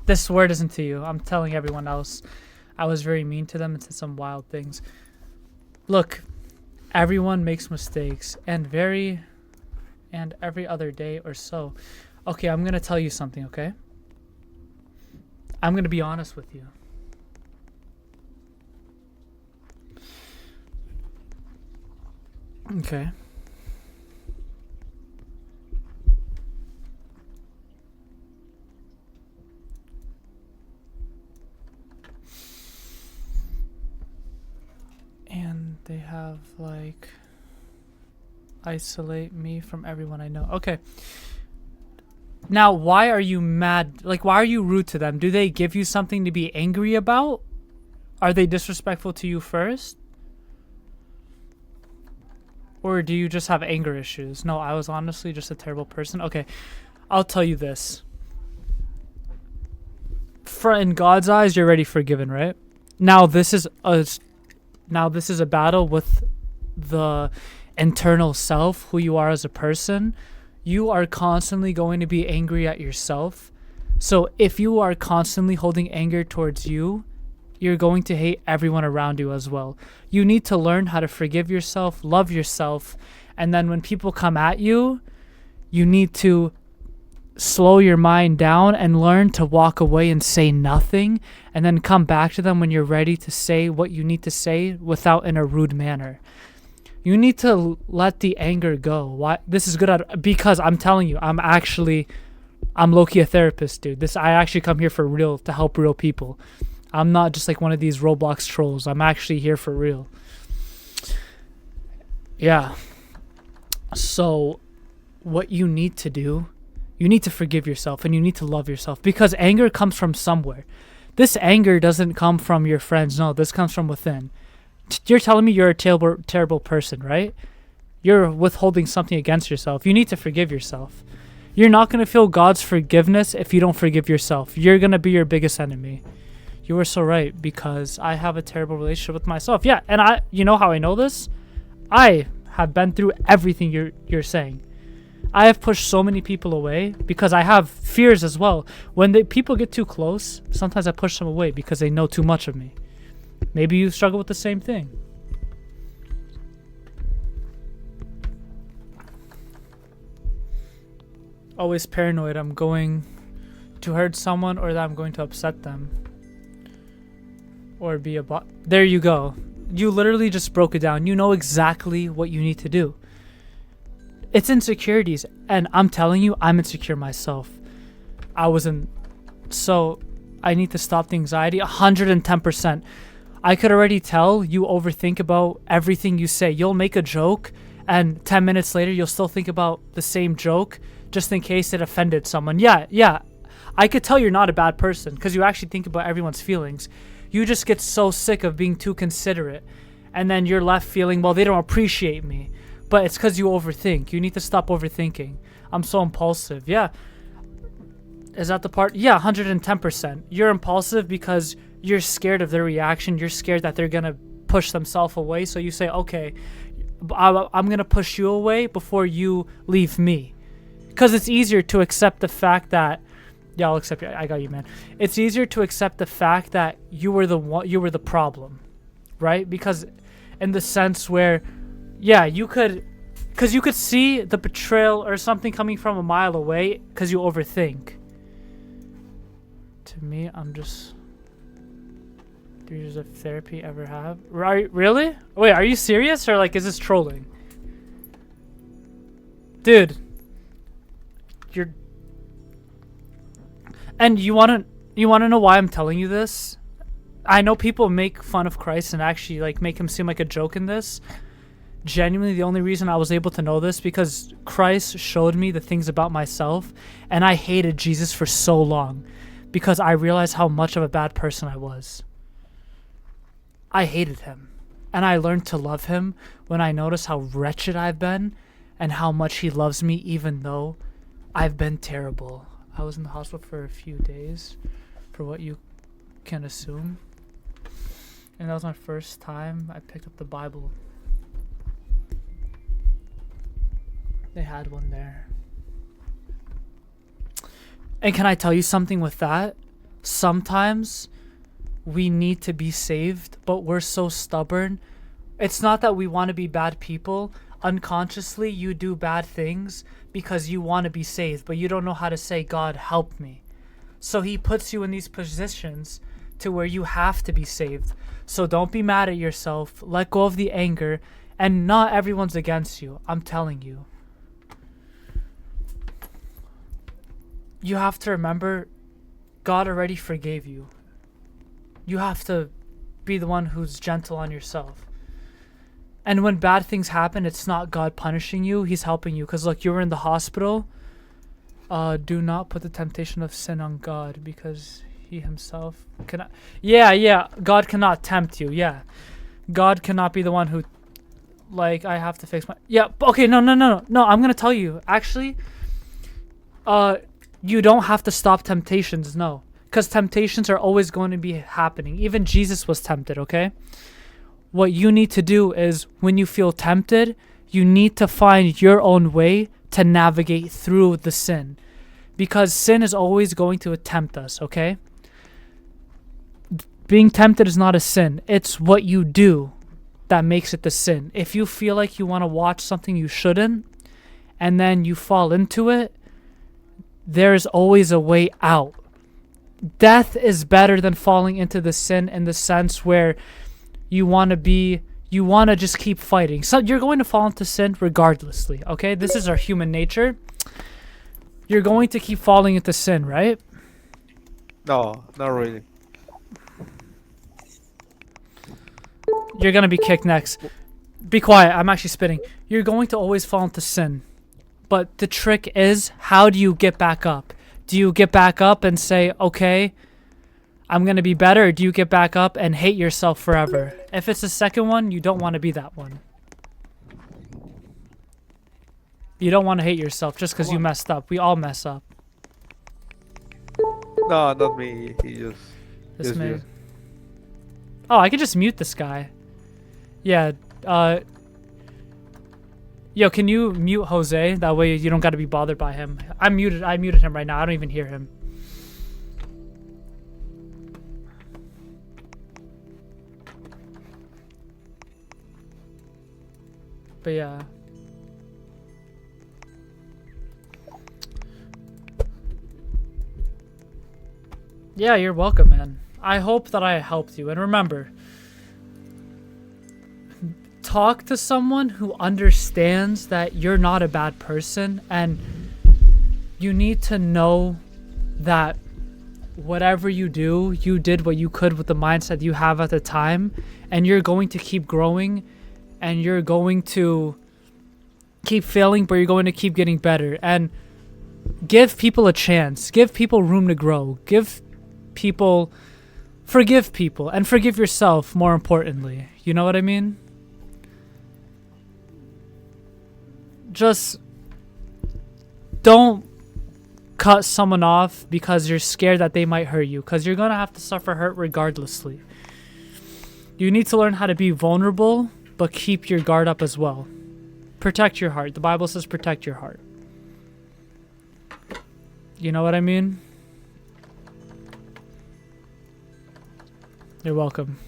This word isn't to you. I'm telling everyone else. I was very mean to them and said some wild things. Look, everyone makes mistakes, and every other day or so. Okay, I'm gonna tell you something, okay? I'm gonna be honest with you. Okay. And they have like isolate me from everyone I know. Okay. Now, why are you mad? Like, why are you rude to them? Do they give you something to be angry about? Are they disrespectful to you first? Or do you just have anger issues? No, I was honestly just a terrible person. Okay, I'll tell you this. In God's eyes, you're already forgiven, right? Now this is a battle with the internal self, who you are as a person. You are constantly going to be angry at yourself. So if you are constantly holding anger towards you, you're going to hate everyone around you as well. You need to learn how to forgive yourself, love yourself, and then when people come at you, you need to slow your mind down and learn to walk away and say nothing, and then come back to them when you're ready to say what you need to say without in a rude manner. You need to let the anger go. Why? This is good because I'm telling you, I'm low-key a therapist, dude. I actually come here for real, to help real people. I'm not just like one of these Roblox trolls. I'm actually here for real. Yeah. So what you need to do, you need to forgive yourself and you need to love yourself, because anger comes from somewhere. This anger doesn't come from your friends. No, this comes from within. You're telling me you're a terrible person, right? You're withholding something against yourself. You need to forgive yourself. You're not going to feel God's forgiveness if you don't forgive yourself. You're going to be your biggest enemy. You were so right, because I have a terrible relationship with myself. Yeah, and you know how I know this? I have been through everything you're saying. I have pushed so many people away because I have fears as well. When people get too close, sometimes I push them away because they know too much of me. Maybe you struggle with the same thing. Always paranoid I'm going to hurt someone or that I'm going to upset them. Or be a bot. There you go. You literally just broke it down. You know exactly what you need to do. It's insecurities. And I'm telling you, I'm insecure myself. So I need to stop the anxiety 110%. I could already tell you overthink about everything you say. You'll make a joke and 10 minutes later you'll still think about the same joke just in case it offended someone. Yeah. I could tell you're not a bad person because you actually think about everyone's feelings. You just get so sick of being too considerate, and then you're left feeling, well, they don't appreciate me. But it's because you overthink. You need to stop overthinking. I'm so impulsive. Yeah. Is that the part? Yeah, 110%. You're impulsive because you're scared of their reaction. You're scared that they're going to push themselves away. So you say, okay, I'm going to push you away before you leave me. Because it's easier to accept the fact that, yeah, I'll accept you. I got you, man. It's easier to accept the fact that you were the problem, right? Because in the sense where, yeah, you could see the betrayal or something coming from a mile away because you overthink. To me, I'm just 3 years of therapy ever have. Really? Wait, are you serious or like is this trolling? Dude, you're. And you wanna know why I'm telling you this? I know people make fun of Christ and actually like make him seem like a joke in this. Genuinely, the only reason I was able to know this because Christ showed me the things about myself, and I hated Jesus for so long because I realized how much of a bad person I was. I hated him, and I learned to love him when I noticed how wretched I've been and how much he loves me even though I've been terrible. I was in the hospital for a few days, for what you can assume. And that was my first time I picked up the Bible. They had one there. And can I tell you something with that? sometimes we need to be saved, but we're so stubborn. It's not that we want to be bad people. Unconsciously, you do bad things because you want to be saved, but you don't know how to say, God, help me. So he puts you in these positions to where you have to be saved. So don't be mad at yourself. Let go of the anger. And not everyone's against you. I'm telling you. You have to remember, God already forgave you. You have to be the one who's gentle on yourself. And when bad things happen, it's not God punishing you. He's helping you. Because look, you were in the hospital. Do not put the temptation of sin on God, because he himself cannot. Yeah. God cannot tempt you. Yeah. God cannot be the one who, like, I have to fix my. Yeah. Okay. No. I'm going to tell you. Actually, you don't have to stop temptations. No. Because temptations are always going to be happening. Even Jesus was tempted. Okay. What you need to do is, when you feel tempted, you need to find your own way to navigate through the sin, because sin is always going to tempt us. Okay. Being tempted is not a sin. It's what you do that makes it the sin. If you feel like you want to watch something you shouldn't, and then you fall into it, there's always a way out. Death is better than falling into the sin, in the sense where you want to just keep fighting. So you're going to fall into sin regardlessly, okay? This is our human nature. You're going to keep falling into sin, right? No, not really. You're going to be kicked next. Be quiet. I'm actually spitting. You're going to always fall into sin. But the trick is, how do you get back up? Do you get back up and say, okay, I'm going to be better? Or do you get back up and hate yourself forever? If it's the second one, you don't want to be that one. You don't want to hate yourself just because you messed up. We all mess up. No, not me. He just. This just man. you. Oh, I could just mute this guy. Yeah. Yo, can you mute Jose? That way you don't got to be bothered by him. I muted him right now. I don't even hear him. But yeah. Yeah, you're welcome, man. I hope that I helped you. And remember, talk to someone who understands that you're not a bad person, and you need to know that whatever you do, you did what you could with the mindset you have at the time, and you're going to keep growing, and you're going to keep failing, but you're going to keep getting better. And give people a chance. Give people room to grow. Forgive people, and forgive yourself, more importantly. You know what I mean? Just don't cut someone off because you're scared that they might hurt you, because you're going to have to suffer hurt regardlessly. You need to learn how to be vulnerable, but keep your guard up as well. Protect your heart. The Bible says protect your heart. You know what I mean? You're welcome.